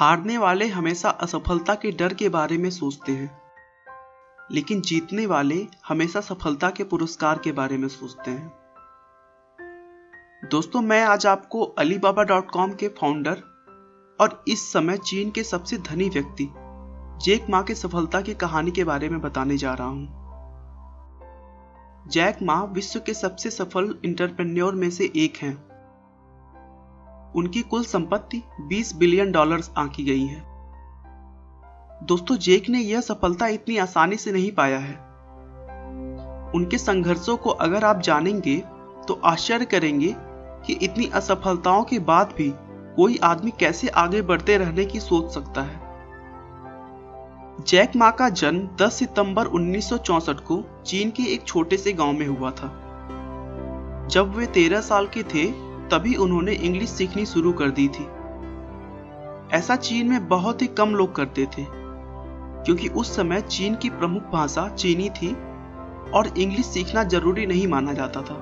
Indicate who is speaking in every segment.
Speaker 1: हारने वाले हमेशा असफलता के डर के बारे में सोचते हैं, लेकिन जीतने वाले हमेशा सफलता के पुरस्कार के बारे में सोचते हैं। दोस्तों, मैं आज आपको Alibaba.com के फाउंडर और इस समय चीन के सबसे धनी व्यक्ति जैक मा के सफलता की कहानी के बारे में बताने जा रहा हूं। जैक मा विश्व के सबसे सफल एंटरप्रेन्योर में से एक हैं। उनकी कुल संपत्ति $20 बिलियन आंकी गई है। दोस्तों, जैक ने यह सफलता इतनी आसानी से नहीं पाया है। उनके संघर्षों को अगर आप जानेंगे तो आश्चर्य करेंगे कि इतनी असफलताओं के बाद भी कोई आदमी कैसे आगे बढ़ते रहने की सोच सकता है। जैक मा का जन्म 10 सितंबर 1964 को चीन के एक छोटे से गांव में हुआ था। जब वे 13 साल के थे तभी उन्होंने इंग्लिश सीखनी शुरू कर दी थी। ऐसा चीन में बहुत ही कम लोग करते थे, क्योंकि उस समय चीन की प्रमुख भाषा चीनी थी और इंग्लिश सीखना जरूरी नहीं माना जाता था।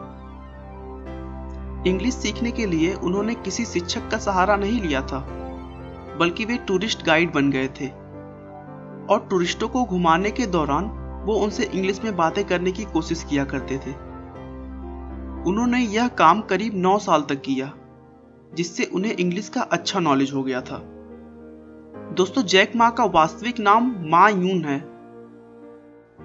Speaker 1: इंग्लिश सीखने के लिए उन्होंने किसी शिक्षक का सहारा नहीं लिया था, बल्कि वे टूरिस्ट गाइड बन गए थे और टूरिस्टों को घुमाने के दौरान वो उनसे इंग्लिश में बातें करने की कोशिश किया करते थे। उन्होंने यह काम करीब 9 साल तक किया, जिससे उन्हें इंग्लिश का अच्छा नॉलेज हो गया था। दोस्तों, जैक मा का वास्तविक नाम मा यून है।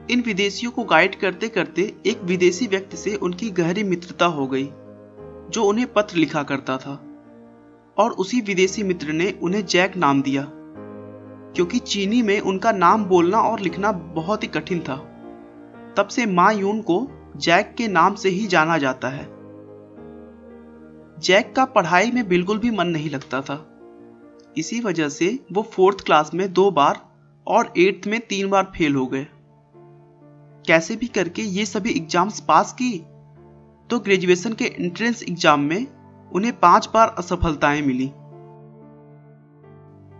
Speaker 1: इन विदेशियों को गाइड करते करते एक विदेशी व्यक्ति से उनकी गहरी मित्रता हो गई, जो उन्हें पत्र लिखा करता था, और उसी विदेशी मित्र ने उन्हें जैक नाम दिया, क्योंकि चीनी में उनका नाम बोलना और लिखना बहुत ही कठिन था। तब से मा यून को जैक के नाम से ही जाना जाता है। जैक का पढ़ाई में बिल्कुल भी मन नहीं लगता था। इसी वजह से वो 4th क्लास में 2 बार और 8th में 3 बार फेल हो गए। कैसे भी करके ये सभी एग्जाम्स पास की तो ग्रेजुएशन के एंट्रेंस एग्जाम में उन्हें 5 बार असफलताएं मिली।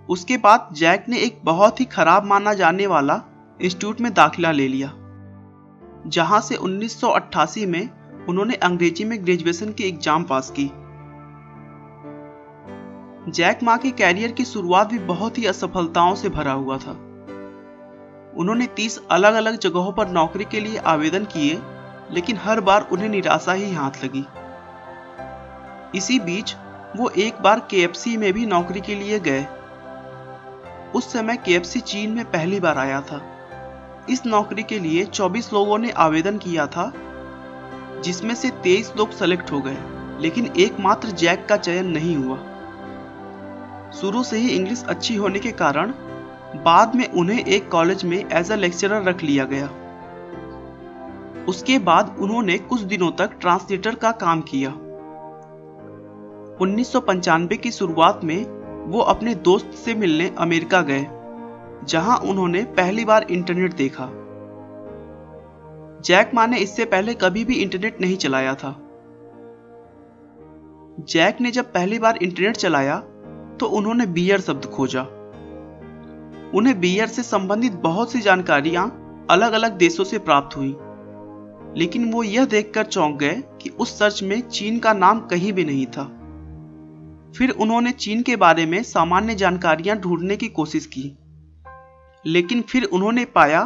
Speaker 1: उसके बाद जैक ने एक बहुत ही खराब माना जाने वाला इंस्टीट्यूट में दाखिला ले लिया, जहां से 1988 में उन्होंने अंग्रेजी में ग्रेजुएशन की एग्जाम पास की। जैक मा के कैरियर की शुरुआत भी बहुत ही असफलताओं से भरा हुआ था। उन्होंने 30 अलग अलग जगहों पर नौकरी के लिए आवेदन किए, लेकिन हर बार उन्हें निराशा ही हाथ लगी। इसी बीच वो एक बार KFC में भी नौकरी के लिए गए। उस समय KFC चीन में पहली बार आया था। इस नौकरी के लिए 24 लोगों ने आवेदन किया था, जिसमें से 23 लोग सेलेक्ट हो गए, लेकिन एकमात्र जैक का चयन नहीं हुआ। शुरू से ही इंग्लिश अच्छी होने के कारण बाद में उन्हें एक कॉलेज में एज अ लेक्चरर रख लिया गया। उसके बाद उन्होंने कुछ दिनों तक ट्रांसलेटर का काम किया। 1995 की शुरुआत में वो अपने दोस्त से मिलने अमेरिका गए, जहां उन्होंने पहली बार इंटरनेट देखा। जैक मा ने इससे पहले कभी भी इंटरनेट नहीं चलाया था। जैक ने जब पहली बार इंटरनेट चलाया तो उन्होंने बियर शब्द खोजा। उन्हें बियर से संबंधित बहुत सी जानकारियां अलग अलग देशों से प्राप्त हुई, लेकिन वो यह देखकर चौंक गए कि उस सर्च में चीन का नाम कहीं भी नहीं था। फिर उन्होंने चीन के बारे में सामान्य जानकारियां ढूंढने की कोशिश की, लेकिन फिर उन्होंने पाया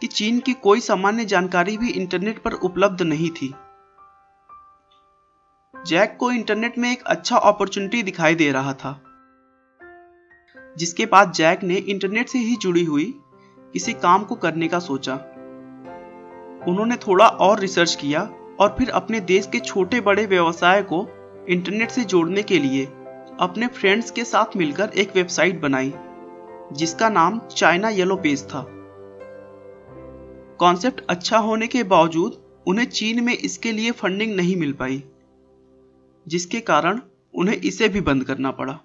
Speaker 1: कि चीन की कोई सामान्य जानकारी भी इंटरनेट पर उपलब्ध नहीं थी। जैक को इंटरनेट में एक अच्छा अपॉर्चुनिटी दिखाई दे रहा था, जिसके बाद जैक ने इंटरनेट से ही जुड़ी हुई किसी काम को करने का सोचा। उन्होंने थोड़ा और रिसर्च किया और फिर अपने देश के छोटे बड़े व्यवसाय को इंटरनेट से जोड़ने के लिए अपने फ्रेंड्स के साथ मिलकर एक वेबसाइट बनाई, जिसका नाम चाइना येलो पेज था। कॉन्सेप्ट अच्छा होने के बावजूद उन्हें चीन में इसके लिए फंडिंग नहीं मिल पाई, जिसके कारण उन्हें इसे भी बंद करना पड़ा।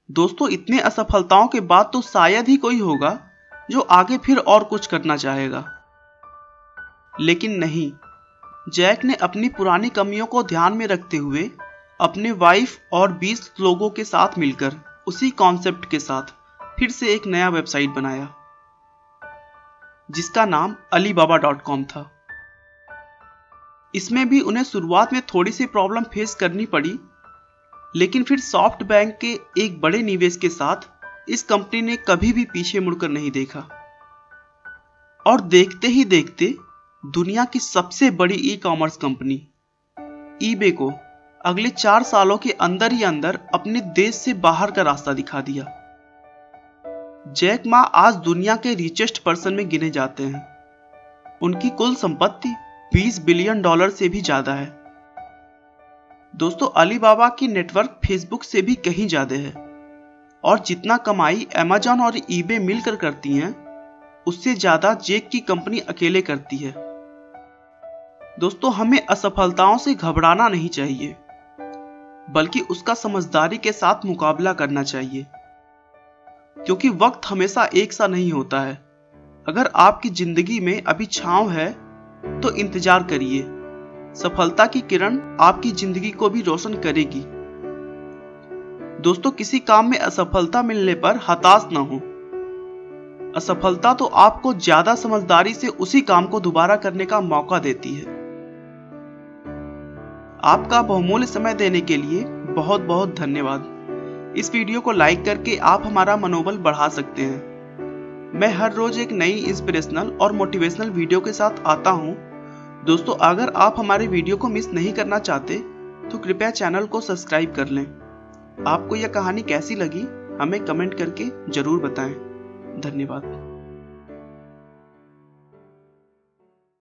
Speaker 1: दोस्तों, इतने असफलताओं के बाद तो शायद ही कोई होगा जो आगे फिर और कुछ करना चाहेगा, लेकिन नहीं। जैक ने अपनी पुरानी कमियों को ध्यान में रखते हुए अपने वाइफ और 20 लोगों के साथ मिलकर उसी कॉन्सेप्ट के साथ फिर से एक नया वेबसाइट बनाया, जिसका नाम Alibaba.com था। इसमें भी उन्हें शुरुआत में थोड़ी सी प्रॉब्लम फेस करनी पड़ी, लेकिन फिर सॉफ्ट बैंक के एक बड़े निवेश के साथ इस कंपनी ने कभी भी पीछे मुड़कर नहीं देखा और देखते ही देखते दुनिया की सबसे बड़ी ई कॉमर्स कंपनी ईबे को अगले 4 सालों के अंदर ही अंदर अपने देश से बाहर का रास्ता दिखा दिया। जैक मा आज दुनिया के रिचेस्ट पर्सन में गिने जाते हैं। उनकी कुल संपत्ति $20 बिलियन से भी ज्यादा है। दोस्तों, अलीबाबा की नेटवर्क फेसबुक से भी कहीं ज्यादा है और जितना कमाई अमेजॉन और ईबे मिलकर करती हैं, उससे ज्यादा जैक की कंपनी अकेले करती है। दोस्तों, हमें असफलताओं से घबराना नहीं चाहिए, बल्कि उसका समझदारी के साथ मुकाबला करना चाहिए, क्योंकि वक्त हमेशा एक सा नहीं होता है। अगर आपकी जिंदगी में अभी छांव है तो इंतजार करिए, सफलता की किरण आपकी जिंदगी को भी रोशन करेगी। दोस्तों, किसी काम में असफलता मिलने पर हताश न हो। असफलता तो आपको ज्यादा समझदारी से उसी काम को दोबारा करने का मौका देती है। आपका बहुमूल्य समय देने के लिए बहुत बहुत धन्यवाद। इस वीडियो को लाइक करके आप हमारा मनोबल बढ़ा सकते हैं। मैं हर रोज एक नई इंस्पिरेशनल और मोटिवेशनल वीडियो के साथ आता हूं। दोस्तों, अगर आप हमारे वीडियो को मिस नहीं करना चाहते तो कृपया चैनल को सब्सक्राइब कर लें। आपको यह कहानी कैसी लगी हमें कमेंट करके जरूर बताएं। धन्यवाद।